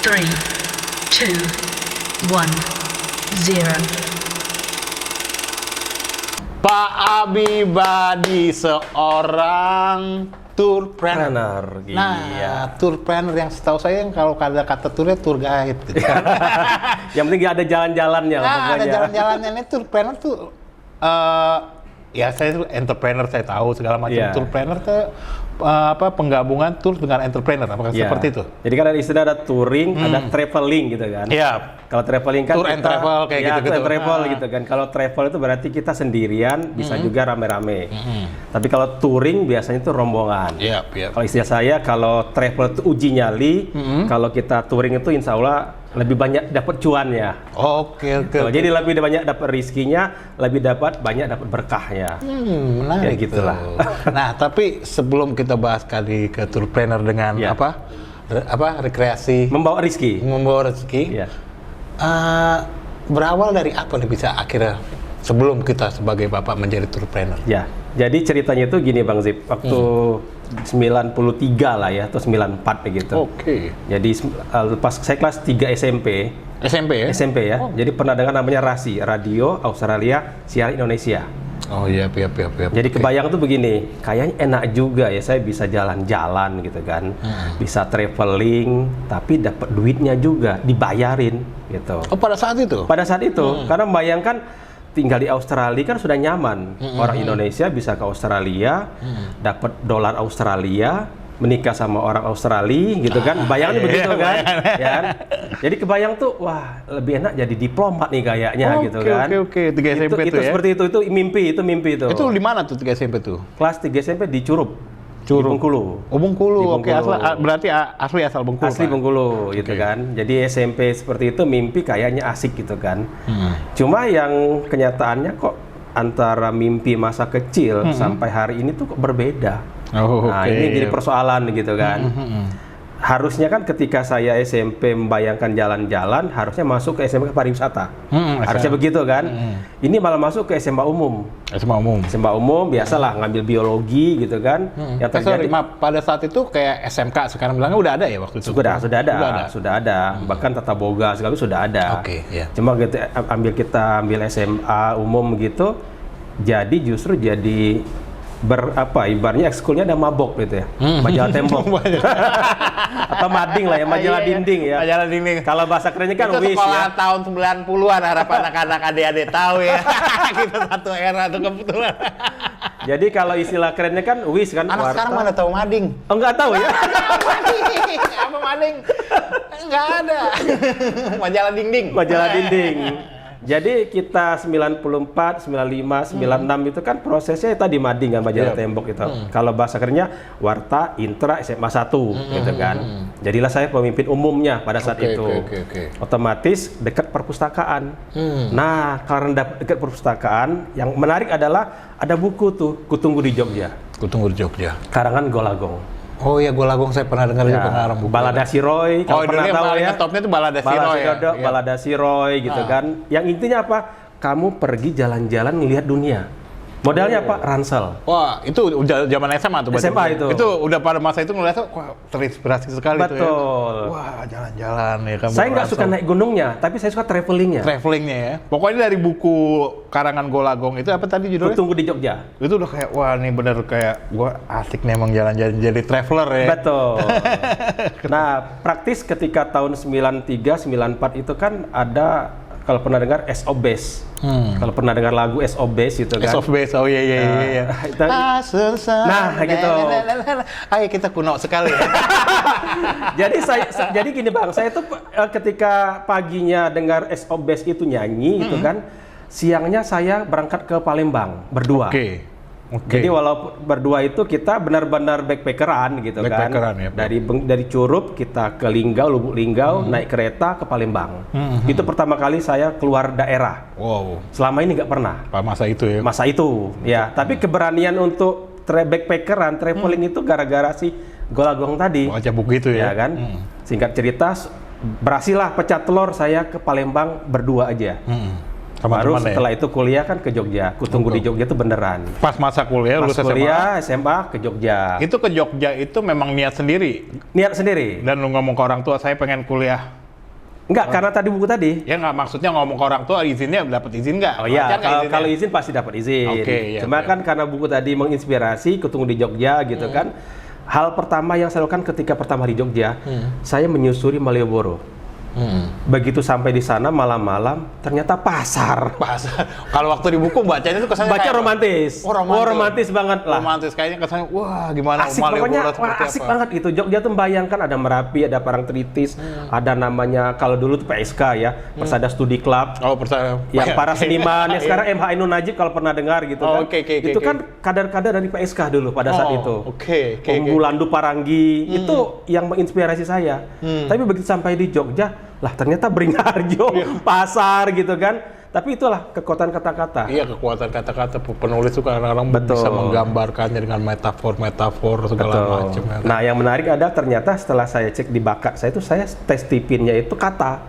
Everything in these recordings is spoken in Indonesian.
3, 2, 1, 0. Pak Abibadi seorang tourpreneur. Nah, tourpreneur yang setahu saya yang kalau kata turnya tour guide. Gitu. Yang penting ada jalan-jalannya lah pokoknya. Ada jalan-jalannya. Ini tourpreneur tuh ya saya tuh entrepreneur saya tahu segala macam. Yeah. Tourpreneur tuh penggabungan tour dengan entrepreneur, apakah seperti itu? Jadi kan ada istilah ada touring, ada traveling gitu kan. Iya. Kalau traveling kan Tour and travel kayak gitu-gitu. Tour and travel gitu kan. Kalau travel itu berarti kita sendirian, bisa juga rame-rame. Tapi kalau touring biasanya itu rombongan. Iya. Kalau istilah saya, kalau travel itu uji nyali, kalau kita touring itu insya Allah lebih banyak dapat cuannya. Oke. Jadi lebih banyak dapat rizkinya, lebih banyak dapat berkahnya. Menarik ya gitulah. Nah, tapi sebelum kita bahas kali ke tourpreneur dengan rekreasi, Membawa rizki. membawa rezeki, Ya. berawal dari apa nih bisa akhirnya sebelum kita sebagai bapak menjadi tourpreneur? Ya, jadi ceritanya itu gini Bang Zip, waktu 93 lah ya, atau 94 begitu. Oke. Jadi pas saya kelas 3 SMP, SMP ya? ya, jadi pernah dengar namanya RASI, Radio Australia Siaran Indonesia. Oh iya, Jadi kebayang tuh begini, kayaknya enak juga ya saya bisa jalan-jalan gitu kan, bisa traveling, tapi dapat duitnya juga, dibayarin gitu. Oh, pada saat itu? Pada saat itu, karena membayangkan tinggal di Australia kan sudah nyaman. Orang Indonesia bisa ke Australia, dapat dolar Australia, menikah sama orang Australia gitu kan. Bayangannya begitu kan. Ya kan? Jadi kebayang tuh, wah lebih enak jadi diplomat nih kayaknya gitu kan. Oke. 3 SMP Itu ya? seperti itu mimpi itu. Itu di mana tuh 3 SMP tuh? Kelas 3 SMP di Curup. Di Bengkulu. Oh, Bengkulu. Di Oke, Bengkulu. berarti asli asal Bengkulu. Asli Pak? Bengkulu gitu kan. Jadi SMP seperti itu mimpi kayaknya asik gitu kan. Cuma yang kenyataannya kok antara mimpi masa kecil sampai hari ini tuh kok berbeda. Oh, Nah, ini jadi persoalan gitu kan. Harusnya kan ketika saya SMP membayangkan jalan-jalan, harusnya masuk ke SMA pariwisata. Harusnya begitu kan. Ini malah masuk ke SMA umum. SMA umum biasalah ngambil biologi gitu kan. Yang terjadi pada saat itu kayak SMK sekarang bilangnya udah ada ya waktu itu? sudah ada. Bahkan tata boga segala sudah ada. Oke, iya. Cuma gitu kita ambil SMA umum gitu, jadi justru jadi ibaratnya ekskulnya ada mabok gitu ya, majalah tembok atau mading lah ya, majalah dinding ya. Majalah dinding. Kalau bahasa kerennya kan itu WIS sekolah ya. tahun 90-an harap anak-anak adik-adik tahu ya. Kita satu era tuh kebetulan. Jadi kalau istilah kerennya kan WIS kan. Anak sekarang mana tahu mading? Oh, nggak tahu ya. Apa mading? Nggak ada. Majalah dinding. Majalah dinding. Jadi kita 94, 95, 96 itu kan prosesnya tadi mading kan majalah tembok itu. Kalau bahasa kerennya Warta Intra SMA 1 gitu kan. Jadilah saya pemimpin umumnya pada saat itu. Otomatis dekat perpustakaan. Nah, karena dekat perpustakaan, yang menarik adalah ada buku tuh, Kutunggu di Jogja. Karangan Golagong. Oh iya, Golagong saya pernah dengar juga pengarang buku. Balada Siroy, kalau pernah tahu ya. Topnya itu Balada Siroy ya. Balada Siroy gitu kan. Yang intinya apa? Kamu pergi jalan-jalan ngelihat dunia. Modalnya apa? Ransel. Wah, itu udah zaman SMA tuh. SMA itu. Itu udah pada masa itu ngeliat tuh, wah terinspirasi sekali tuh ya. Betul. Wah, jalan-jalan ya kamu. Saya nggak suka naik gunungnya, tapi saya suka travelingnya. Travelingnya ya. Pokoknya dari buku karangan Golagong itu apa tadi judulnya? Kutunggu di Jogja. Itu udah kayak, wah ini bener kayak gua asik nih emang jalan-jalan jadi traveler ya. Betul. Nah, praktis ketika tahun 93, 94 itu kan ada, kalau pernah dengar SOBes. Kalau pernah dengar lagu SOBes gitu kan. SOBes, oh iya. Nah, gitu. Ayo kita kuno sekali ya. Jadi gini Bang, saya tuh ketika paginya dengar SOBes itu nyanyi gitu kan, siangnya saya berangkat ke Palembang berdua. Oke. Jadi walaupun berdua itu kita benar-benar backpackeran gitu kan. Ya, dari Curup kita ke Linggau, Lubuk Linggau, naik kereta ke Palembang. Itu pertama kali saya keluar daerah. Wow. Selama ini nggak pernah. Masa itu ya. Masa itu, ya. Tapi keberanian untuk backpackeran, traveling itu gara-gara si Golagong tadi. Baca buku itu ya. Ya kan. Singkat cerita, berhasillah pecah telur saya ke Palembang berdua aja. Baru Teman-teman setelah itu kuliah kan ke Jogja. Kutunggu di Jogja itu beneran. Pas masa kuliah, Pas lulus SMA. kuliah SMA ke Jogja. Itu ke Jogja itu memang niat sendiri. Niat sendiri. Dan lu ngomong ke orang tua, saya pengen kuliah. Enggak, karena tadi buku tadi. Ya nggak, maksudnya ngomong ke orang tua, izinnya dapat izin nggak? Oh iya, Lancar nggak izinnya? kalau izin pasti dapat izin. Oke, iya, Cuma iya. kan karena buku tadi menginspirasi, Kutunggu di Jogja gitu kan. Hal pertama yang saya lakukan ketika pertama di Jogja, saya menyusuri Malioboro. Begitu sampai di sana malam-malam, ternyata pasar. Kalau waktu di buku bacanya itu kesannya Baca kayak- romantis. Oh, romantis. Banget lah. Romantis, kayaknya kesannya, wah gimana Asik Malioboro pokoknya, seperti wah asik apa. banget gitu. Jogja tuh membayangkan ada Merapi, ada Parangtritis, ada namanya kalau dulu tuh PSK ya, Persada Studi Club. Oh, percaya. Yang para seniman, yang sekarang MH Ainun Najib kalau pernah dengar gitu Oh, kan. oke. Itu kan kader-kader dari PSK dulu pada saat itu. Oke. Om Bulandu Paranggi, itu yang menginspirasi saya. Tapi begitu sampai di Jogja, lah ternyata Beringharjo, pasar gitu kan. Tapi itulah kekuatan kata-kata. Iya, kekuatan kata-kata penulis itu kadang-kadang Betul. bisa menggambarkannya dengan metafor-metafor segala macam. Ya. Nah, yang menarik ada ternyata setelah saya cek di bakat saya itu saya tes tipinnya itu kata.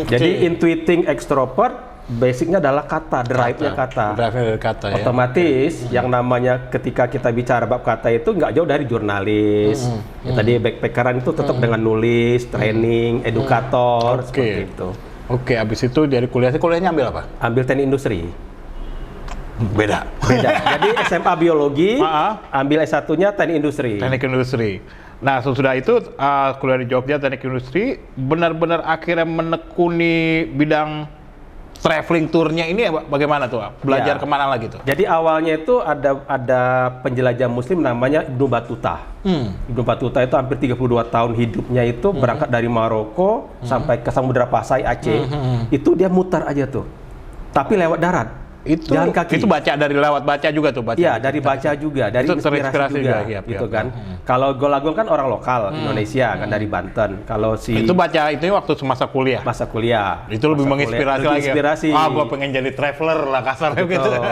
Jadi intuiting extrovert basicnya adalah kata, drive-nya kata. Drive-nya dari kata ya. Otomatis yang namanya ketika kita bicara bab kata itu nggak jauh dari jurnalis. Ya, tadi backpackeran itu tetap dengan nulis, training, edukator, seperti itu. Oke, abis itu dari kuliahnya ambil apa? Ambil teknik industri. Beda. Jadi SMA biologi, Maaf. ambil S1-nya teknik industri. Teknik industri. Nah, sesudah itu kuliah di Jogja teknik industri, benar-benar akhirnya menekuni bidang traveling tournya ini bagaimana tuh? Belajar Ya. kemana lagi tuh? Jadi awalnya itu ada penjelajah muslim namanya Ibnu Battuta. Ibnu Battuta itu hampir 32 tahun hidupnya itu berangkat dari Maroko sampai ke Samudra Pasai Aceh. Itu dia mutar aja tuh. Tapi lewat darat. Itu jalan kaki. Itu lewat baca juga tuh baca. Iya, dari baca juga, dari Itu inspirasi terinspirasi juga, juga, iya, gitu iya. kan. Kalau Golagong kan orang lokal Indonesia kan dari Banten. Kalau si Itu baca itu waktu semasa kuliah. masa kuliah. Itu lebih Masa menginspirasi kuliah, lagi. lebih inspirasi. Gua pengen jadi traveler lah kasarnya gitu. Betul.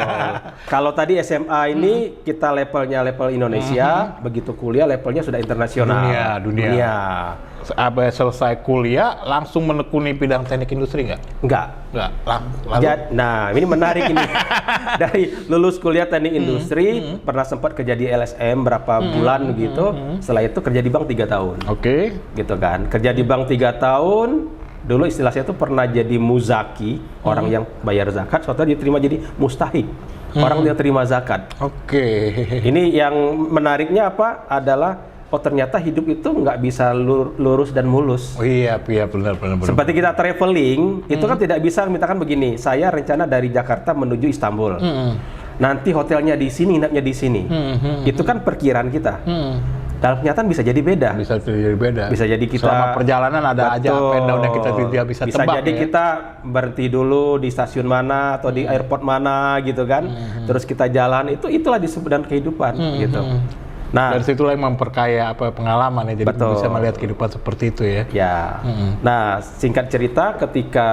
Kalau tadi SMA ini kita levelnya level Indonesia, begitu kuliah levelnya sudah internasional. Dunia. Abis selesai kuliah langsung menekuni bidang teknik industri nggak? Enggak. Nggak. Lalu? Nah, ini menarik ini. Dari lulus kuliah teknik industri, pernah sempat kerja di LSM berapa bulan gitu. Setelah itu kerja di bank 3 tahun. Oke. Gitu kan. Kerja di bank 3 tahun. Dulu istilahnya itu pernah jadi muzaki, orang yang bayar zakat, suatu hari diterima jadi mustahik. Orang yang terima zakat. Oke. Ini yang menariknya apa adalah ternyata hidup itu nggak bisa lurus dan mulus. Oh iya benar. Seperti kita traveling, itu kan tidak bisa mintakan begini. Saya rencana dari Jakarta menuju Istanbul. Nanti hotelnya di sini, nginapnya di sini. Itu kan perkiraan kita. Dalam kenyataan bisa jadi beda. Bisa jadi beda. Bisa jadi kita selama perjalanan ada aja up and down yang kita tidak bisa Bisa tebak. jadi ya. kita berhenti dulu di stasiun mana atau di airport mana gitu kan. Terus kita jalan, itulah disebut dan kehidupan gitu. Nah, dari situlah yang memperkaya pengalaman ya, jadi Betul. bisa melihat kehidupan seperti itu ya. ya. Nah, singkat cerita ketika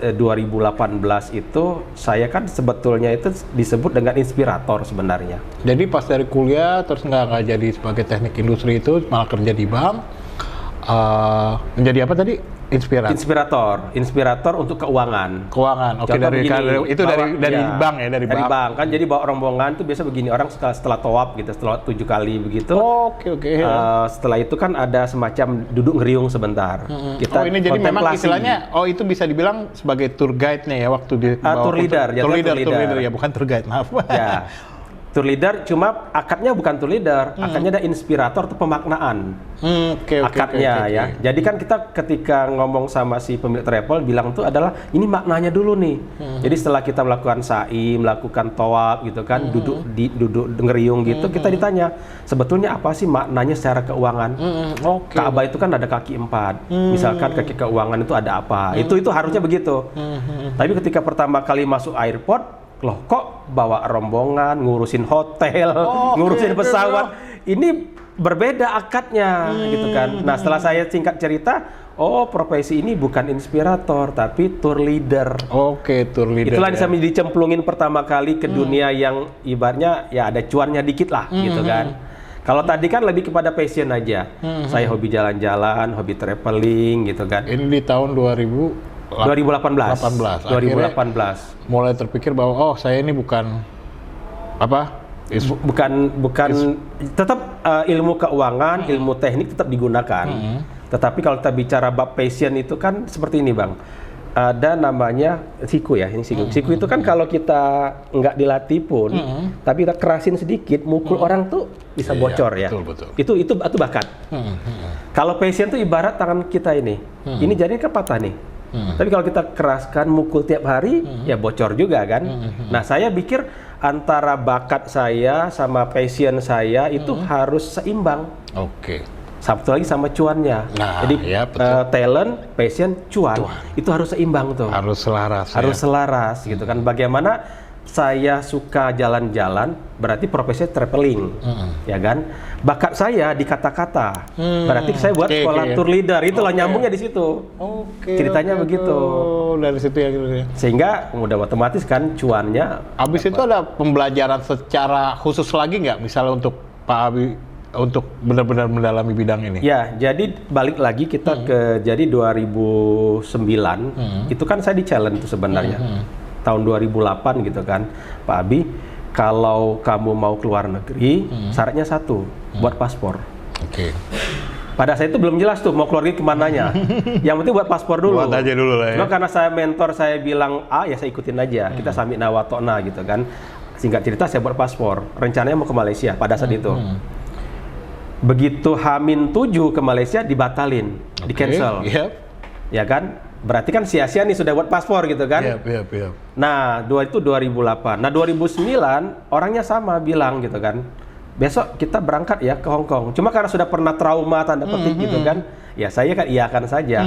2018 itu saya kan sebetulnya itu disebut dengan inspirator sebenarnya. Jadi pas dari kuliah terus nggak jadi sebagai teknik industri itu malah kerja di bank. Menjadi apa tadi? Inspirator untuk keuangan. Keuangan. Oke, Contoh dari begini, itu dari ya, bank ya, dari bank. Kan jadi bawa rombongan tuh biasa begini, orang setelah tawaf gitu, setelah 7 kali begitu. Oke. Setelah itu kan ada semacam duduk ngeriung sebentar. Kita ini jadi memang kontemplasi. istilahnya, itu bisa dibilang sebagai tour guide-nya ya waktu di Tour leader, tour jatuhnya leader ya, bukan tour guide, maaf. Ya. Tour leader cuma akadnya bukan tour leader, akadnya ada inspirator atau pemaknaan. Oke. Akadnya ya. Jadi kan kita ketika ngomong sama si pemilik travel bilang tuh adalah ini maknanya dulu nih. Jadi setelah kita melakukan sa'i, melakukan tawaf gitu kan, duduk ngeriung gitu, kita ditanya sebetulnya apa sih maknanya secara keuangan? Oke. Ka'bah itu kan ada kaki 4. Misalkan kaki keuangan itu ada apa? Itu harusnya begitu. Tapi ketika pertama kali masuk airport, loh kok bawa rombongan, ngurusin hotel, ngurusin pesawat, ini berbeda akadnya gitu kan. Nah setelah saya singkat cerita, profesi ini bukan inspirator tapi tour leader. Oke, tour leader. Itulah ya. saya dicemplungin pertama kali ke dunia yang ibaratnya ya ada cuannya dikit lah gitu kan. Kalau tadi kan lebih kepada passion aja. Saya hobi jalan-jalan, hobi traveling gitu kan. Ini di tahun 2000 2018. 2018. Mulai terpikir bahwa oh saya ini bukan apa? Bukan tetap ilmu keuangan, ilmu teknik tetap digunakan. Tetapi kalau kita bicara bab passion itu kan seperti ini, Bang. Ada namanya siku ya, ini siku. Siku itu kan kalau kita nggak dilatih pun, tapi kita kerasin sedikit, mukul orang tuh bisa bocor ya. Betul. Itu bakat. Kalau passion tuh ibarat tangan kita ini. Ini jari kan patah nih. Tapi kalau kita keraskan mukul tiap hari, ya bocor juga kan. Nah, saya pikir antara bakat saya sama passion saya itu harus seimbang. Oke. Satu lagi sama cuannya. Nah, jadi ya, talent, passion, cuan itu harus seimbang tuh. Harus selaras. Harus selaras gitu kan. Bagaimana saya suka jalan-jalan, berarti profesinya traveling, ya kan? Bakat saya di kata-kata, berarti saya buat sekolah tour leader. Itulah nyambungnya di situ. Ceritanya begitu. Dari situ ya gitu ya. Sehingga udah otomatis kan cuannya. Habis itu ada pembelajaran secara khusus lagi nggak? Misalnya untuk Pak Abi untuk benar-benar mendalami bidang ini? Ya, jadi balik lagi kita ke jadi 2009 itu kan saya di challenge itu sebenarnya. Tahun 2008 gitu kan, Pak Abi, kalau kamu mau keluar negeri, syaratnya satu, buat paspor. Oke. Pada saat itu belum jelas tuh mau keluar negeri kemananya. Yang penting buat paspor dulu. Buat aja dulu lah ya. Cuma karena saya mentor, saya bilang A, ya saya ikutin aja. Kita samit nawatona gitu kan. Singkat cerita saya buat paspor. Rencananya mau ke Malaysia pada saat itu. Begitu H-7 ke Malaysia dibatalin, di cancel, ya kan? Berarti kan sia-sia nih sudah buat paspor gitu kan? Nah, itu 2008. Nah, 2009 orangnya sama bilang gitu kan, besok kita berangkat ya ke Hong Kong. Cuma karena sudah pernah trauma tanda petik gitu kan, ya saya kan iyakan saja.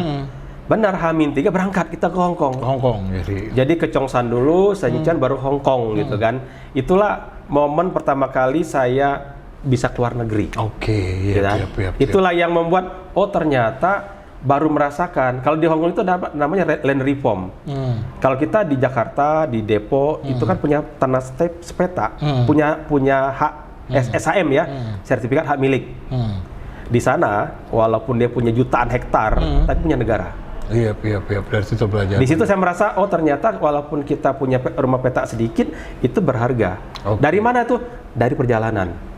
Benar, H-3 berangkat kita ke Hong Kong. Jadi ke Chongsan dulu, Shenzhen baru Hong Kong gitu kan. Itulah momen pertama kali saya bisa keluar negeri. Itulah yang membuat ternyata baru merasakan kalau di Hong Kong itu ada namanya land reform. Kalau kita di Jakarta di Depok itu kan punya tanah sepeta, punya hak SHM ya, sertifikat hak milik. Di sana walaupun dia punya jutaan hektar, tapi punya negara. Dari situ belajar. Di situ saya merasa ternyata walaupun kita punya rumah petak sedikit itu berharga. Dari mana tuh? Dari perjalanan.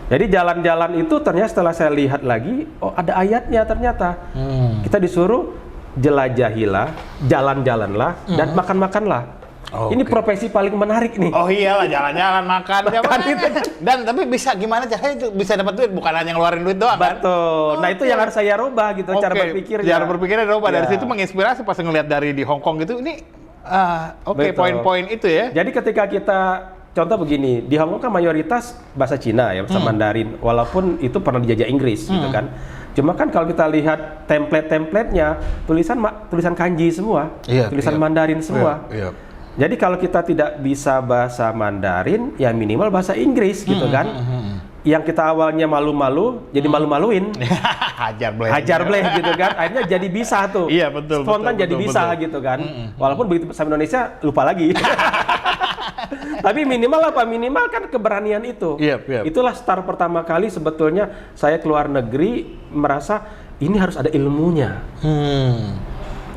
Jadi jalan-jalan itu ternyata setelah saya lihat lagi, ada ayatnya ternyata. Kita disuruh jelajahilah, jalan-jalanlah, dan makan-makanlah. Ini profesi paling menarik nih. Oh iyalah, jalan-jalan, makan itu. Dan tapi bisa gimana caranya itu bisa dapat duit, bukan hanya ngeluarin duit doang. Betul. Nah itu yang harus saya rubah gitu, cara berpikirnya. Cara berpikirnya rubah. Dari situ menginspirasi pas ngelihat dari di Hong Kong gitu, ini poin-poin itu ya. Jadi ketika kita contoh begini, di Hong Kong kan mayoritas bahasa Cina ya, bahasa Mandarin, walaupun itu pernah dijajah Inggris gitu kan. Cuma kan kalau kita lihat template-templatenya, tulisan kanji semua, tulisan Mandarin semua. Jadi kalau kita tidak bisa bahasa Mandarin, ya minimal bahasa Inggris gitu kan. Yang kita awalnya malu-malu, jadi malu-maluin. Hajar bleh gitu kan. Akhirnya jadi bisa tuh. Iya betul. Spontan jadi bisa gitu kan. Walaupun begitu sama Indonesia lupa lagi. Tapi minimal apa? Minimal kan keberanian itu. Itulah start pertama kali sebetulnya saya keluar negeri merasa ini harus ada ilmunya.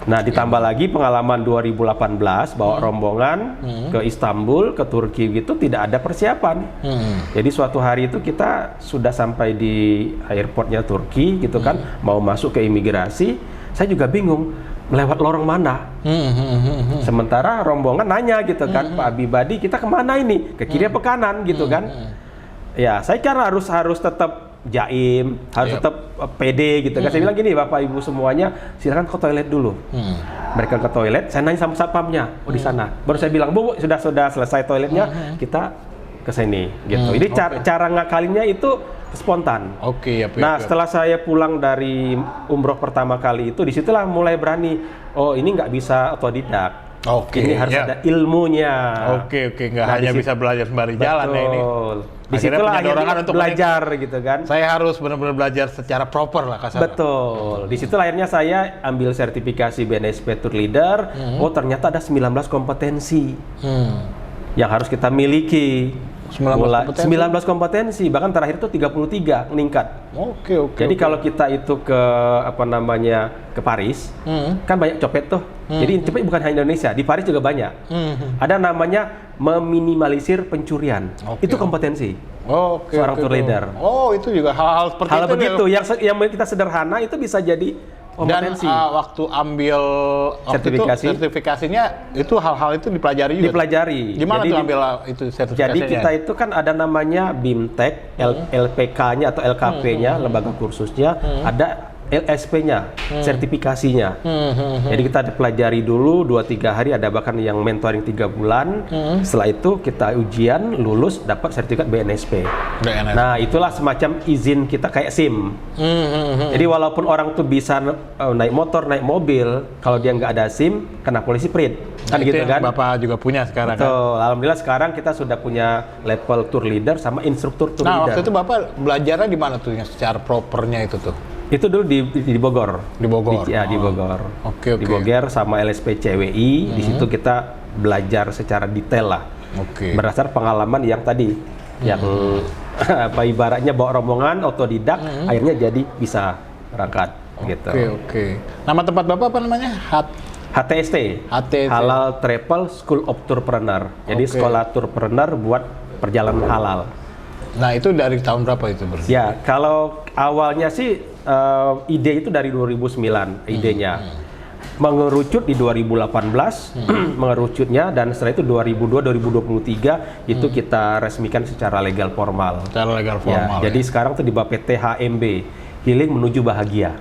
Nah, ditambah lagi pengalaman 2018 bawa rombongan ke Istanbul, ke Turki gitu tidak ada persiapan. Jadi suatu hari itu kita sudah sampai di airportnya Turki gitu kan, mau masuk ke imigrasi, saya juga bingung melewat lorong mana. Sementara rombongan nanya gitu kan, Pak Abibadi kita kemana ini? Ke kiri apa kanan gitu kan? Ya, saya kan harus tetap jaim, harus tetap pede gitu kan. Saya bilang gini, Bapak Ibu semuanya silakan ke toilet dulu. Mereka ke toilet, saya nanya sama satpamnya, di sana. Baru saya bilang, Bu, sudah selesai toiletnya, kita ke sini gitu. Jadi cara ngakalinnya itu spontan. Nah, setelah saya pulang dari umroh pertama kali itu, disitulah mulai berani. Oh, ini nggak bisa otodidak. Ini harus ada ilmunya. Nggak hanya bisa belajar sembari jalan ya ini. Disitulah akhirnya untuk belajar gitu kan. Saya harus benar-benar belajar secara proper lah kasar. Betul. Disitulah akhirnya saya ambil sertifikasi BNSP Tour Leader. Ternyata ada 19 kompetensi yang harus kita miliki. Mulai 19 kompetensi, bahkan terakhir itu 33 meningkat. Oke. Jadi kalau kita itu ke ke Paris, kan banyak copet tuh. Jadi copet bukan hanya Indonesia, di Paris juga banyak. Ada namanya meminimalisir pencurian. Itu kompetensi. Seorang tour leader. Oh, itu juga hal-hal seperti hal itu. Begitu, yang kita sederhana itu bisa jadi kompetensi. Dan waktu ambil sertifikasinya itu hal-hal itu dipelajari juga. Gimana jadi, tuh ambil itu sertifikasinya? Jadi kita itu kan ada namanya BIMTEK, LPK-nya atau LKP-nya, lembaga kursusnya, ada LSP-nya, sertifikasinya. Jadi kita pelajari dulu 2-3 hari, ada bahkan yang mentoring 3 bulan. Setelah itu kita ujian, lulus, dapat sertifikat BNSP. Nah, itulah semacam izin kita kayak SIM. Jadi walaupun orang tuh bisa naik motor, naik mobil, kalau dia nggak ada SIM, kena polisi print. Kan gitu kan? Bapak juga punya sekarang. Betul. Kan? Alhamdulillah sekarang kita sudah punya level tour leader sama instruktur tour leader. Nah, waktu itu Bapak belajarnya di mana tuh yang secara propernya itu tuh? Itu dulu di Bogor. Di Bogor. Di Bogor. Oke. Di Bogor sama LSP CWI. Di situ kita belajar secara detail lah. Berdasar pengalaman yang tadi, yang apa ibaratnya bawa rombongan otodidak, akhirnya jadi bisa berangkat. Gitu. Oke. Nama tempat Bapak apa namanya? HTST. Halal Travel School of Tourpreneur. Jadi sekolah tourpreneur buat perjalanan halal. Nah, itu dari tahun berapa itu berarti? Ya, kalau awalnya sih ide itu dari 2009 idenya. Mengerucut di 2018 mengerucutnya, dan setelah itu 2022-2023 itu kita resmikan secara legal formal. Ya, jadi sekarang tuh di bawah PT HMB, Healing Menuju Bahagia.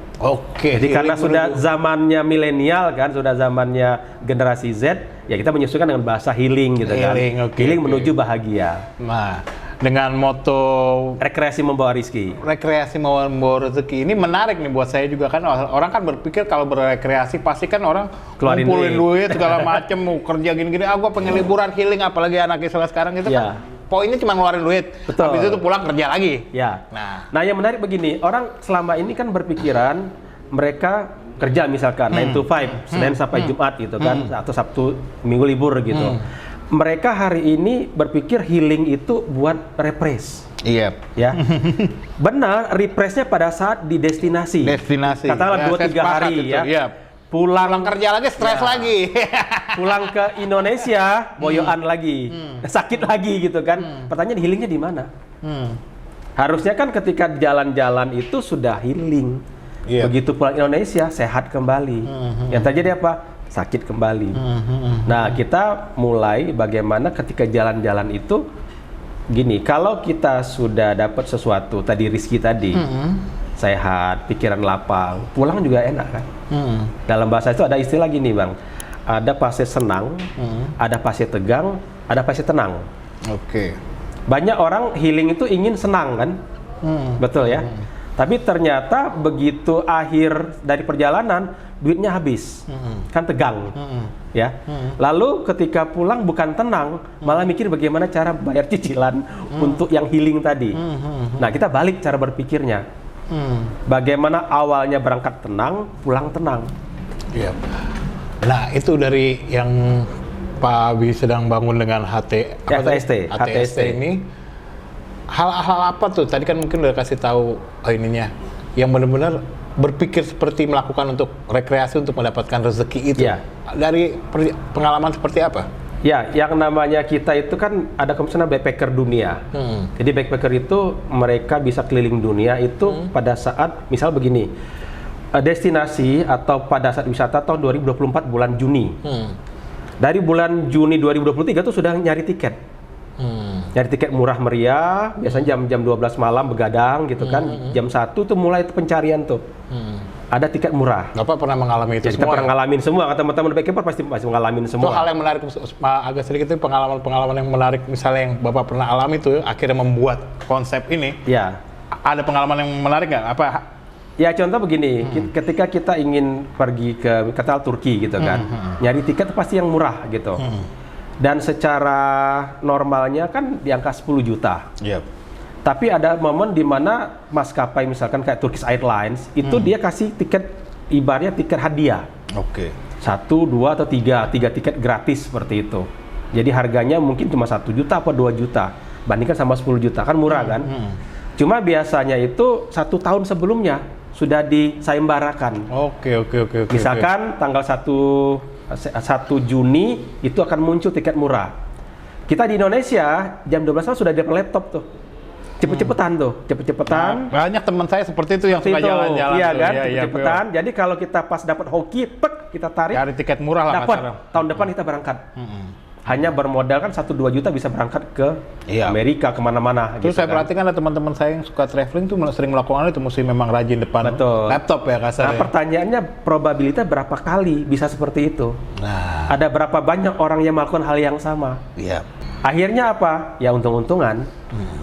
Jadi karena sudah zamannya milenial kan, sudah zamannya generasi Z, ya kita menyesuaikan dengan bahasa healing gitu kan. Healing Menuju Bahagia. Nah, dengan moto rekreasi membawa rezeki. Rekreasi membawa rezeki ini menarik nih buat saya juga, kan orang kan berpikir kalau berrekreasi pasti kan orang keluarin ngumpulin duit segala macem, mau kerja gini-gini, gua pengen liburan healing, apalagi anak Islam sekarang itu kan poinnya cuma ngeluarin duit. Betul. Habis itu pulang kerja lagi. Ya. Nah, yang menarik begini, orang selama ini kan berpikiran mereka kerja misalkan 9 to 5, Senin sampai Jumat gitu kan, atau Sabtu Minggu libur gitu. Mereka hari ini berpikir healing itu buat refresh. Iya. Ya. Benar, refreshnya pada saat di destinasi. Katakanlah 2-3 hari ya. Iya. Pulang kerja lagi, stres lagi. Pulang ke Indonesia, boyoan lagi. Sakit lagi gitu kan. Pertanyaan healingnya di mana? Harusnya kan ketika jalan-jalan itu sudah healing. Begitu pulang Indonesia, sehat kembali. Yang terjadi apa? Sakit kembali. Nah, kita mulai bagaimana ketika jalan-jalan itu gini, kalau kita sudah dapat sesuatu, tadi rezeki tadi, sehat, pikiran lapang, pulang juga enak kan? Dalam bahasa itu ada istilah gini Bang, ada fase senang, ada fase tegang, ada fase tenang. Banyak orang healing itu ingin senang kan? Betul ya? Tapi ternyata begitu akhir dari perjalanan, duitnya habis, kan tegang, ya. Lalu ketika pulang bukan tenang, malah mikir bagaimana cara bayar cicilan untuk yang healing tadi. Nah, kita balik cara berpikirnya. Bagaimana awalnya berangkat tenang, pulang tenang. Nah, itu dari yang Pak Abi sedang bangun dengan HTST ini. Hal-hal apa tuh? Tadi kan mungkin udah kasih tahu ininya, yang benar-benar berpikir seperti melakukan untuk rekreasi untuk mendapatkan rezeki itu. Dari pengalaman seperti apa? Ya, yang namanya kita itu kan ada konsepnya backpacker dunia. Jadi backpacker itu mereka bisa keliling dunia itu pada saat misal begini, destinasi atau pada saat wisata tahun 2024 bulan Juni. Dari bulan Juni 2023 itu sudah nyari tiket. Nyari tiket murah meriah, biasanya jam 12 malam begadang gitu kan. Jam 1 tuh mulai pencarian tuh. Ada tiket murah. Bapak pernah mengalami itu ya, semua? Kita pernah ngalamin semua, teman-teman backpacker pasti ngalamin semua. Itu hal yang menarik, agak sedikit itu pengalaman yang menarik, misalnya yang Bapak pernah alami tuh akhirnya membuat konsep ini. Ya. Ada pengalaman yang menarik nggak? Apa? Ya contoh begini, ketika kita ingin pergi ke katakanlah Turki gitu kan, nyari tiket pasti yang murah gitu. Dan secara normalnya kan di angka 10 juta. Tapi ada momen di mana maskapai misalkan kayak Turkish Airlines itu dia kasih tiket, ibaratnya tiket hadiah. 1, 2 atau 3 tiket gratis seperti itu. Jadi harganya mungkin cuma 1 juta atau 2 juta. bandingkan sama 10 juta kan murah kan. Cuma biasanya itu 1 tahun sebelumnya sudah disayembarakan. Oke. Misalkan tanggal 1 Juni itu akan muncul tiket murah. Kita di Indonesia jam 12 malam sudah dapat laptop tuh. Cepet-cepetan. Nah, banyak teman saya seperti itu yang suka jalan-jalan. Iya kan, cepet-cepetan. Jadi kalau kita pas dapat hoki, kita tarik. Cari tiket murah lah. Dapat. Tahun depan kita berangkat. Hanya bermodal kan 1-2 juta bisa berangkat ke Amerika, kemana-mana. Terus gitu saya perhatikan ada teman-teman saya yang suka traveling tuh sering melakukan itu, mesti memang rajin depan laptop ya kasar. Nah, pertanyaannya probabilitas berapa kali bisa seperti itu? Nah, ada berapa banyak orang yang melakukan hal yang sama? Iya. Akhirnya apa? Ya untung-untungan.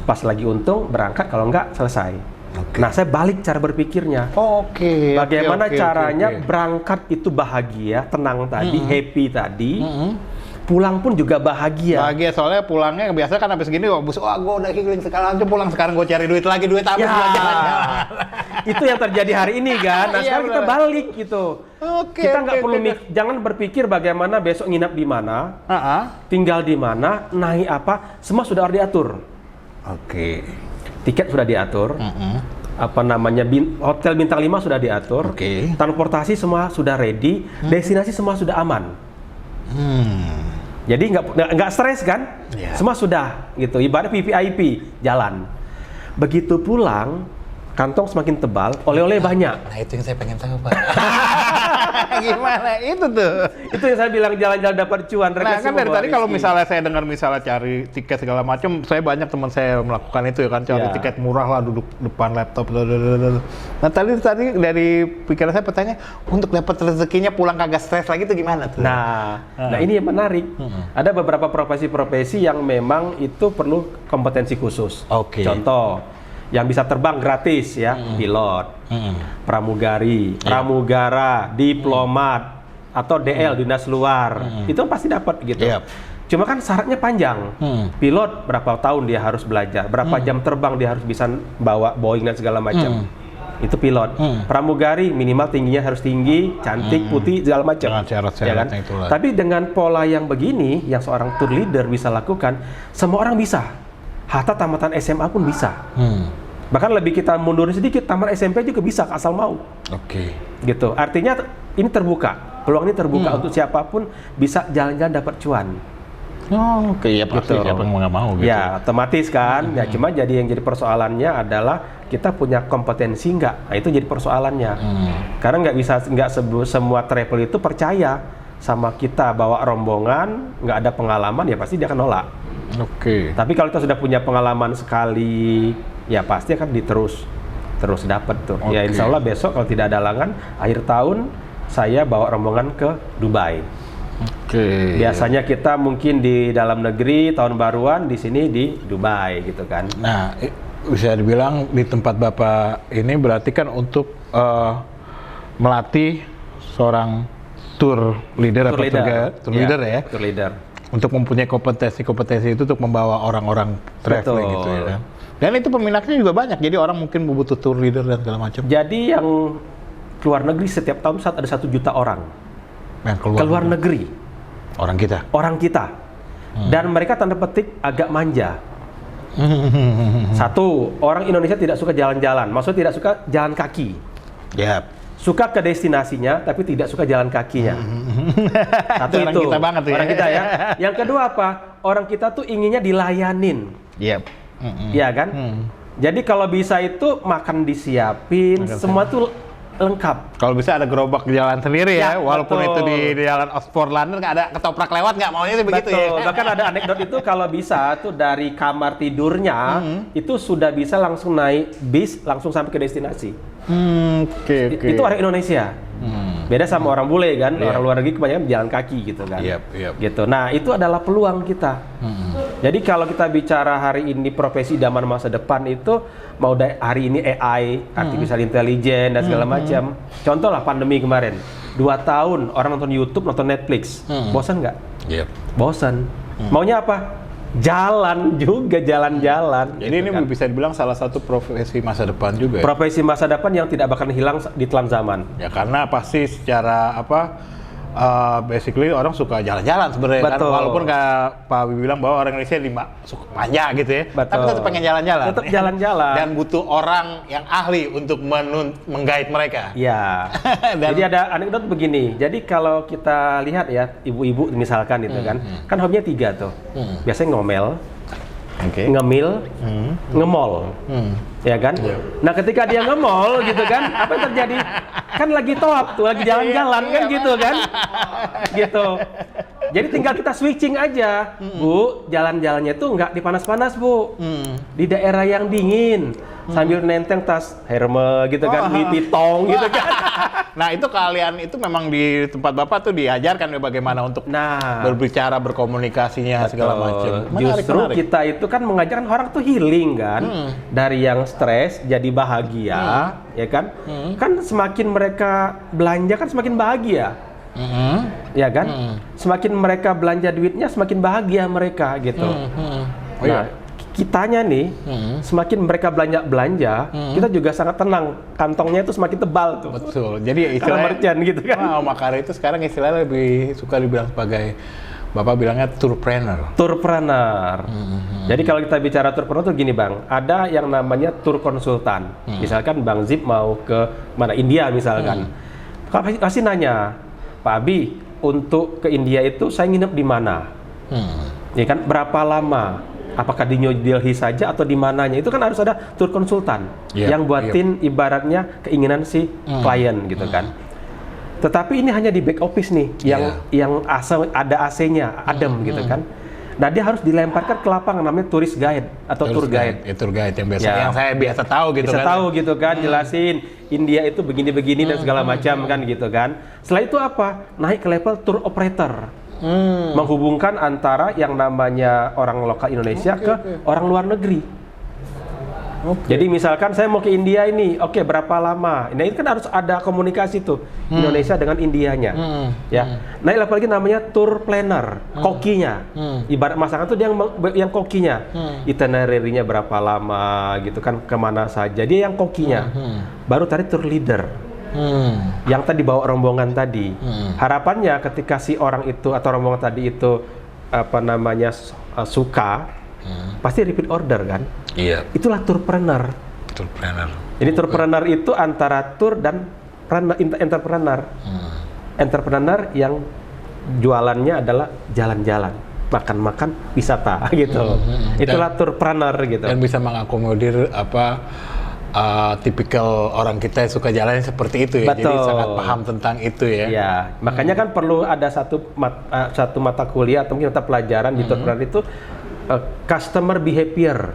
Pas lagi untung berangkat, kalau enggak selesai. Nah, saya balik cara berpikirnya. Bagaimana caranya berangkat itu bahagia, tenang tadi, happy tadi. Pulang pun juga bahagia. Bahagia soalnya pulangnya biasa kan habis gini, gue udah keliling sekarang aja pulang, sekarang gue cari duit lagi, duit habis jalan-jalan. Itu yang terjadi hari ini kan. Nah, sekarang kita balik gitu. Kita nggak perlu jangan berpikir bagaimana besok nginap di mana, tinggal di mana, naik apa, semua sudah diatur. Tiket sudah diatur. Apa namanya, hotel bintang 5 sudah diatur. Transportasi semua sudah ready, destinasi semua sudah aman. Jadi nggak stres kan? Semua sudah gitu. Ibarat VIP jalan. Begitu pulang, kantong semakin tebal, oleh-oleh banyak. Nah, itu yang saya pengen tahu, Pak. Gimana itu tuh? Itu yang saya bilang jalan-jalan dapat cuan. Nah, kan dari tadi kalau misalnya saya dengar misalnya cari tiket segala macam, saya banyak teman saya melakukan itu ya kan, cari tiket murah lah, duduk depan laptop. Nah, tadi dari pikiran saya bertanya, untuk dapat rezekinya pulang kagak stres lagi itu gimana tuh? Nah, ini yang menarik. Ada beberapa profesi-profesi yang memang itu perlu kompetensi khusus. Contoh, yang bisa terbang gratis ya, pilot, pramugari, pramugara, diplomat, atau DL, dinas luar, itu pasti dapat gitu. Cuma kan syaratnya panjang. Pilot berapa tahun dia harus belajar, berapa jam terbang dia harus bisa bawa Boeing dan segala macam. Itu pilot. Pramugari minimal tingginya harus tinggi, cantik, putih, segala macam. Ya kan? Tapi dengan pola yang begini, yang seorang tour leader bisa lakukan, semua orang bisa. Hatta tamatan SMA pun bisa. Bahkan lebih kita mundurin sedikit, tamat SMP juga bisa asal mau. Gitu. Artinya ini terbuka, peluang ini terbuka untuk siapapun bisa jalan-jalan dapat cuan. Ya pasti gitu. Siapa yang nggak mau gitu. Ya otomatis kan. Ya cuma jadi yang jadi persoalannya adalah kita punya kompetensi nggak? Nah, itu jadi persoalannya. Karena nggak semua travel itu percaya sama kita bawa rombongan, nggak ada pengalaman, ya pasti dia akan nolak. Tapi kalau kita sudah punya pengalaman sekali, ya pasti akan terus dapat tuh. Ya insya Allah besok kalau tidak ada halangan, akhir tahun saya bawa rombongan ke Dubai. Biasanya kita mungkin di dalam negeri tahun baruan, di sini di Dubai gitu kan. Nah, bisa dibilang di tempat Bapak ini berarti kan untuk melatih seorang tour leader ya. Tour leader. Untuk mempunyai kompetensi itu untuk membawa orang-orang traveling gitu ya kan. Dan itu peminatnya juga banyak. Jadi orang mungkin butuh tour leader dan segala macam. Jadi yang keluar negeri setiap tahun ada 1 juta orang. Yang keluar negeri. Orang kita. Dan mereka tanda petik agak manja. Satu, orang Indonesia tidak suka jalan-jalan. Maksudnya tidak suka jalan kaki. Suka ke destinasinya, tapi tidak suka jalan kakinya. Satu orang itu. Kita banget ya. Orang kita ya. Yang kedua apa? Orang kita tuh inginnya dilayanin. Iya kan? Jadi kalau bisa itu makan disiapin, semua tuh lengkap. Kalau bisa ada gerobak di jalan sendiri ya, walaupun itu di jalan Oxford London nggak ada ketoprak lewat, nggak maunya sih begitu ya. Bahkan ada anekdot itu kalau bisa tuh dari kamar tidurnya itu sudah bisa langsung naik bis langsung sampai ke destinasi. Itu orang Indonesia. Beda sama orang bule kan, orang luar negeri kebanyakan jalan kaki gitu kan. Gitu. Nah itu adalah peluang kita. Jadi kalau kita bicara hari ini profesi zaman masa depan itu mau hari ini AI, artificial intelligence dan segala macam. Contoh lah pandemi kemarin, 2 tahun orang nonton YouTube, nonton Netflix, bosan nggak? Bosan. Maunya apa? Jalan juga, jalan-jalan. Jadi gitu ini kan bisa dibilang salah satu profesi masa depan juga. Profesi masa depan yang tidak bakal hilang di telan zaman. Ya karena pasti secara basically orang suka jalan-jalan sebenarnya kan, walaupun kayak Pak Habibie bilang bahwa orang Indonesia suka manja gitu ya, tapi tetap pengen jalan-jalan. Tetap jalan-jalan. Dan butuh orang yang ahli untuk menggait mereka. Iya. Jadi ada anekdot begini. Jadi kalau kita lihat ya, ibu-ibu misalkan itu kan hobinya 3 tuh. Biasanya ngomel, ngemil, ngemol, ya kan? Nah ketika dia ngemol gitu kan, apa yang terjadi? Kan lagi toab tuh, lagi jalan-jalan kan gitu kan? Gitu. Jadi tinggal kita switching aja, Bu. Jalan-jalannya tuh nggak di panas-panas, Bu. Di daerah yang dingin, sambil nenteng tas Hermes gitu kan, Louis Vuitton gitu kan. Nah itu kalian itu memang di tempat Bapak tuh diajarkan bagaimana untuk berbicara, berkomunikasinya segala macam. Justru kita itu kan mengajarkan orang tuh healing kan, dari yang stres jadi bahagia, ya kan? Kan semakin mereka belanja kan semakin bahagia, ya kan? Semakin mereka belanja duitnya semakin bahagia mereka gitu. Nah, kitanya nih, semakin mereka belanja, kita juga sangat tenang. Kantongnya itu semakin tebal tuh. Betul. Jadi istilahnya merchant gitu kan. Makare itu sekarang istilahnya lebih suka dibilang sebagai, Bapak bilangnya tourpreneur. Tourpreneur. Jadi kalau kita bicara tourpreneur tuh gini Bang, ada yang namanya tour konsultan. Misalkan Bang Zip mau ke mana, India misalkan. Pasti nanya, Pak Abi, untuk ke India itu saya nginep di mana? Ya kan, berapa lama? Apakah di New Delhi saja atau di mananya? Itu kan harus ada tour konsultan yang buatin ibaratnya keinginan si klien gitu kan. Tetapi ini hanya di back office nih, yang ada AC-nya, adem gitu kan. Nah dia harus dilemparkan ke lapangan, namanya tourist guide atau tour guide. Tour guide yang biasa, yang saya biasa tahu gitu kan. Bisa tahu gitu kan, jelasin India itu begini-begini dan segala macam kan gitu kan. Setelah itu apa? Naik ke level tour operator. Menghubungkan antara yang namanya orang lokal Indonesia ke orang luar negeri. Jadi misalkan saya mau ke India ini, berapa lama? Nah ini kan harus ada komunikasi tuh Indonesia dengan Indianya, ya. Nah level lagi namanya tour planner, kokinya. Ibarat masakan tuh dia yang kokinya, itinerary-nya berapa lama gitu kan, kemana saja. Dia yang kokinya. Baru tadi tour leader. Yang tadi bawa rombongan tadi, harapannya ketika si orang itu atau rombongan tadi itu suka, pasti repeat order kan? Iya. Itulah tourpreneur. Jadi tourpreneur itu antara tour dan entrepreneur. Entrepreneur yang jualannya adalah jalan-jalan, makan-makan, wisata gitu. Itulah tourpreneur gitu. Dan bisa mengakomodir tipikal orang kita yang suka jalan seperti itu ya. Betul. Jadi sangat paham tentang itu ya. Ya, makanya kan perlu ada satu mata kuliah atau mungkin mata pelajaran di tourpreneur itu customer behavior.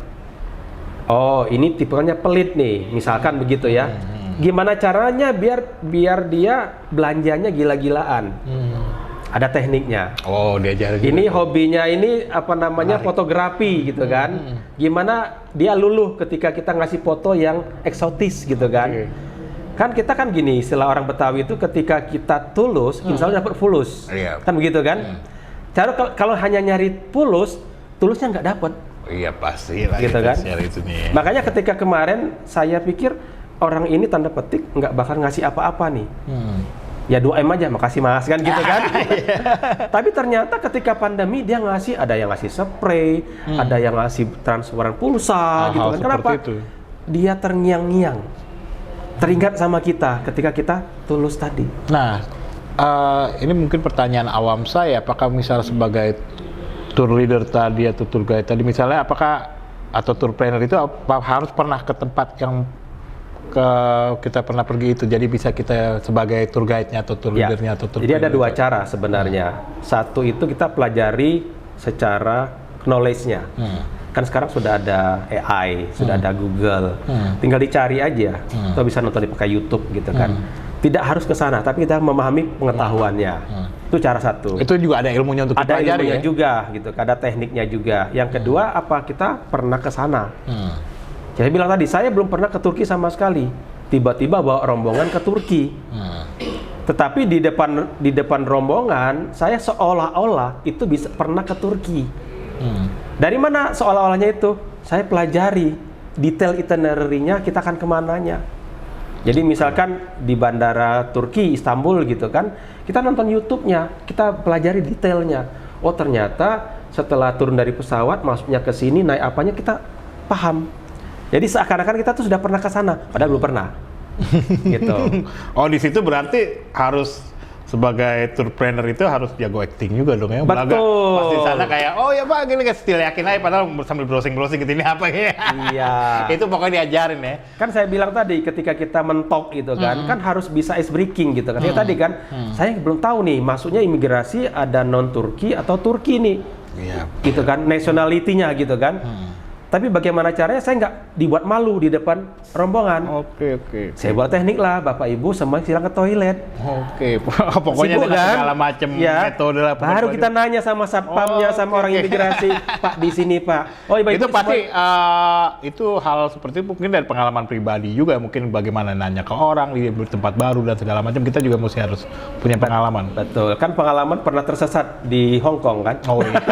Oh, ini tipenya pelit nih, misalkan begitu ya. Gimana caranya biar dia belanjanya gila-gilaan? Ada tekniknya. Oh, diajarin. Ini hobinya ini fotografi gitu kan. Gimana dia luluh ketika kita ngasih foto yang eksotis gitu kan. Kan kita kan gini, istilah orang Betawi itu ketika kita tulus, insya Allah dapat fulus. Kan begitu kan? Cara kalau hanya nyari fulus, tulusnya nggak dapat. Iya pasti lah. Gitu kan? Itunya. Makanya ketika kemarin saya pikir orang ini tanda petik nggak bakal ngasih apa-apa nih. Ya 2M aja, makasih mas kan gitu kan. Tapi ternyata ketika pandemi dia ngasih, ada yang ngasih spray, ada yang ngasih transferan pulsa gitu kan. Kenapa? Dia terngiang-ngiang, teringat sama kita ketika kita tulus tadi. Nah, ini mungkin pertanyaan awam saya, apakah misal sebagai tour leader tadi atau tour guide tadi, misalnya apakah atau tour planner itu harus pernah ke tempat yang kita pernah pergi itu, jadi bisa kita sebagai tour guide-nya atau tour leader-nya atau tour. Jadi ada 2 cara sebenarnya. Satu itu kita pelajari secara knowledge-nya. Kan sekarang sudah ada AI, sudah ada Google. Tinggal dicari aja. Atau bisa nonton pakai YouTube gitu kan. Tidak harus ke sana, tapi kita memahami pengetahuannya. Itu cara satu. Itu juga ada ilmunya untuk ada dipelajari ilmunya ya? juga gitu, ada tekniknya juga. Yang kedua kita pernah ke sana. Saya bilang tadi, saya belum pernah ke Turki sama sekali. Tiba-tiba bawa rombongan ke Turki. Tetapi di depan rombongan, saya seolah-olah itu bisa pernah ke Turki. Dari mana seolah-olahnya itu? Saya pelajari detail itinerary-nya, kita akan kemananya. Jadi misalkan di bandara Turki, Istanbul gitu kan, kita nonton YouTube-nya, kita pelajari detailnya. Oh ternyata setelah turun dari pesawat, masuknya ke sini, naik apanya, kita paham. Jadi seakan-akan kita tuh sudah pernah ke sana, padahal belum pernah. Gitu. Oh di situ berarti harus sebagai tourpreneur itu harus jago acting juga dong ya. Betul. Pasti sana kayak, oh ya Pak, gini still yakin aja padahal sambil browsing gitu ini apa ya. Iya. Itu pokoknya diajarin ya. Kan saya bilang tadi ketika kita mentok gitu kan, kan harus bisa ice breaking gitu kan. Ya tadi kan, saya belum tahu nih masuknya imigrasi ada non Turki atau Turki nih. Iya. Gitu kan, nationality-nya gitu kan. Tapi bagaimana caranya saya nggak dibuat malu di depan rombongan. Oke. Saya buat teknik lah, Bapak Ibu semua silang ke toilet. Oke, pokoknya Sibuk, dengan kan? segala macam metode lah. Baru kita nanya sama satpamnya, sama orang imigrasi, Pak di sini Pak. Oh iya, itu pasti itu hal seperti itu mungkin dari pengalaman pribadi juga, mungkin bagaimana nanya ke orang di tempat baru dan segala macam, kita juga mesti harus punya pengalaman. Betul, kan pengalaman pernah tersesat di Hong Kong kan? Oh iya.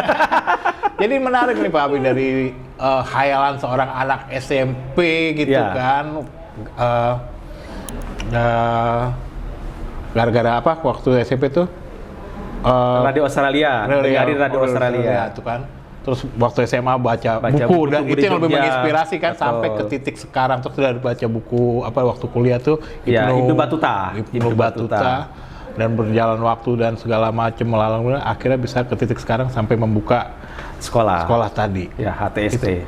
Jadi menarik nih Pak Abi dari khayalan seorang anak SMP gitu kan. Gara-gara apa waktu SMP tuh? Radio Australia, dengerin Radio Australia itu kan. Terus waktu SMA baca buku dan itu yang lebih menginspirasi kan. Betul. Sampai ke titik sekarang terus sudah baca buku apa waktu kuliah tuh Ibnu Battuta. Dan berjalan waktu dan segala macam melalui akhirnya bisa ke titik sekarang sampai membuka sekolah tadi. Ya, HTST. Itu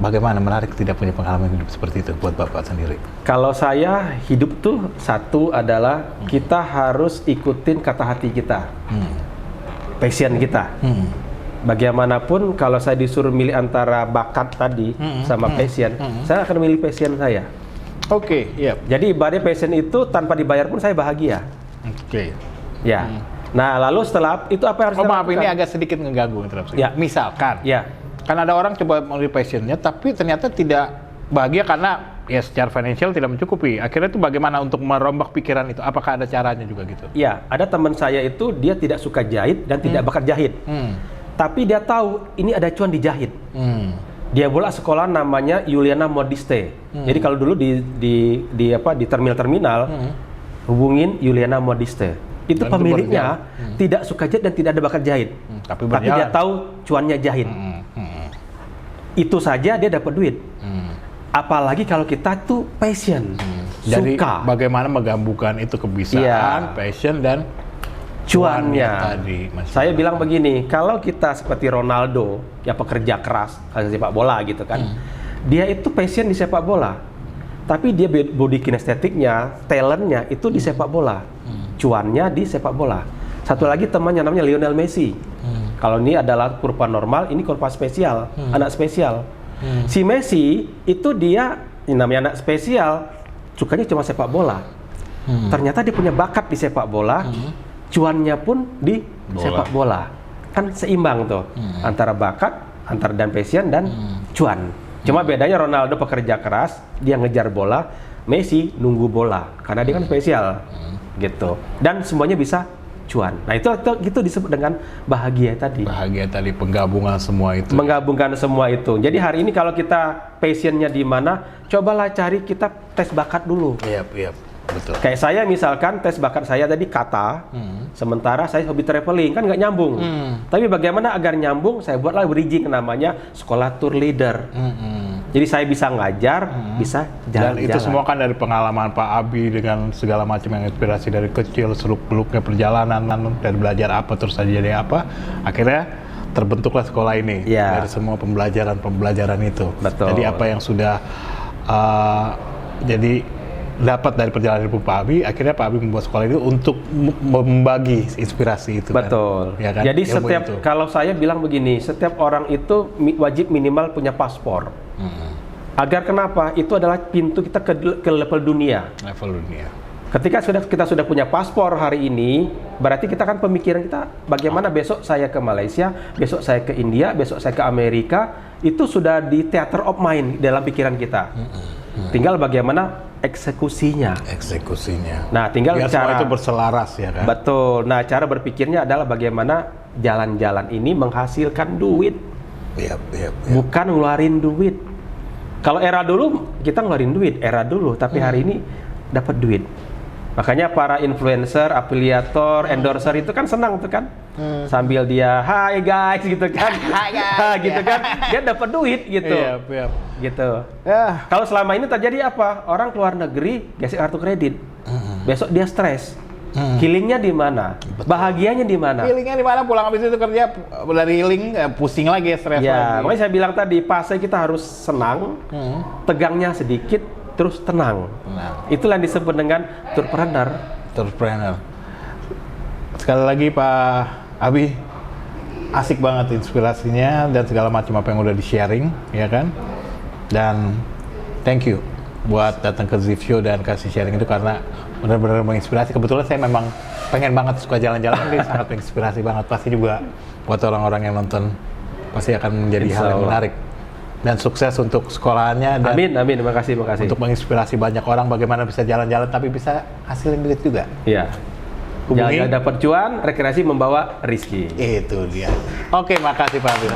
bagaimana menarik tidak punya pengalaman hidup seperti itu buat Bapak sendiri? Kalau saya hidup tuh satu adalah kita harus ikutin kata hati kita. Passion kita. Bagaimanapun kalau saya disuruh milih antara bakat tadi sama passion, saya akan milih passion saya. Oke, iya. Jadi ibaratnya passion itu tanpa dibayar pun saya bahagia. Oke. Ya. Nah, lalu setelah itu apa yang harus maaf ini agak sedikit ngeganggu interupsi. Ya. Misalkan, ya. Kan ada orang coba memilih passionnya, tapi ternyata tidak bahagia karena ya secara financial tidak mencukupi. Akhirnya itu bagaimana untuk merombak pikiran itu? Apakah ada caranya juga gitu? Ya, ada teman saya itu dia tidak suka jahit dan tidak bakat jahit. Tapi dia tahu ini ada cuan di jahit. Dia bola sekolah namanya Juliana Modiste. Jadi kalau dulu di terminal hubungin Juliana Modiste. Itu dan pemiliknya tidak suka jahit dan tidak ada bakat jahit. Tapi dia tahu cuannya jahit. Itu saja dia dapat duit. Apalagi kalau kita tuh passion, Jadi suka. Bagaimana menggabungkan itu kebiasaan, passion dan cuannya tadi. Saya bilang begini, kalau kita seperti Ronaldo yang pekerja keras sepak bola gitu kan, dia itu passion di sepak bola, tapi dia body kinestetiknya, talentnya itu di sepak bola, cuannya di sepak bola. Satu lagi temannya namanya Lionel Messi. Kalau ini adalah kurva normal, ini kurva spesial, anak spesial. Si Messi itu dia ini namanya anak spesial, sukanya cuma sepak bola. Ternyata dia punya bakat di sepak bola. Cuannya pun di sepak bola. Kan seimbang tuh antara bakat, antara dan passion dan cuan. Cuma bedanya Ronaldo pekerja keras, dia ngejar bola, Messi nunggu bola karena dia kan spesial. Gitu. Dan semuanya bisa cuan. Nah, itu disebut dengan bahagia tadi. Bahagia tadi penggabungan semua itu. Menggabungkan semua itu. Jadi hari ini kalau kita passionnya di mana, cobalah cari kita tes bakat dulu. Iya. Betul. Kayak saya misalkan tes bakat saya tadi kata, sementara saya hobi traveling, kan nggak nyambung. Tapi bagaimana agar nyambung, saya buatlah bridging namanya sekolah tour leader. Jadi saya bisa ngajar, bisa jalan-jalan. Dan itu semua kan dari pengalaman Pak Abi dengan segala macam yang inspirasi dari kecil, seluk-beluknya perjalanan, dan belajar apa terus saja jadi apa. Akhirnya terbentuklah sekolah ini dari semua pembelajaran itu. Betul. Jadi apa yang sudah jadi dapat dari perjalanan hidup Pak Abi, akhirnya Pak Abi membuat sekolah itu untuk membagi inspirasi itu. Betul. Kan? Ya kan? Jadi kalau saya bilang begini, setiap orang itu wajib minimal punya paspor. Agar kenapa? Itu adalah pintu kita ke level dunia. Level dunia. Ketika kita sudah punya paspor hari ini, berarti kita kan pemikiran kita bagaimana besok saya ke Malaysia, besok saya ke India, besok saya ke Amerika, itu sudah di theater of mind dalam pikiran kita. Tinggal bagaimana eksekusinya. Nah, tinggal biar cara semua itu berselaras ya kan. Betul. Nah, cara berpikirnya adalah bagaimana jalan-jalan ini menghasilkan duit. Bukan ngeluarin duit. Kalau era dulu kita ngeluarin duit, era dulu, tapi hari ini dapat duit. Makanya para influencer, afiliator, endorser itu kan senang tuh kan. Sambil dia, "Hai guys," gitu kan. "Hai guys," gitu kan. Dia dapat duit gitu. Iya. Gitu. Kalau selama ini terjadi apa? Orang keluar negeri gesek kartu kredit. Besok dia stres. Healingnya di mana? Bahagianya di mana? Healingnya di mana? Pulang habis itu kerja dari healing pusing lagi, stres lagi. Makanya saya bilang tadi, fase kita harus senang, tegangnya sedikit, terus tenang. Itulah yang disebut dengan entrepreneur. Sekali lagi Pak Abi, asik banget inspirasinya dan segala macam apa yang udah di-sharing, ya kan? Dan thank you buat datang ke Ziv Show dan kasih sharing itu karena benar-benar menginspirasi. Kebetulan saya memang pengen banget suka jalan-jalan, ini sangat menginspirasi banget. Pasti juga buat orang-orang yang nonton pasti akan menjadi hal yang menarik. Dan sukses untuk sekolahannya dan amin, terima kasih. Untuk menginspirasi banyak orang bagaimana bisa jalan-jalan tapi bisa hasilin duit juga. Iya. Jalan dapat cuan, rekreasi membawa rezeki. Itu dia. Oke, makasih Pak Abi.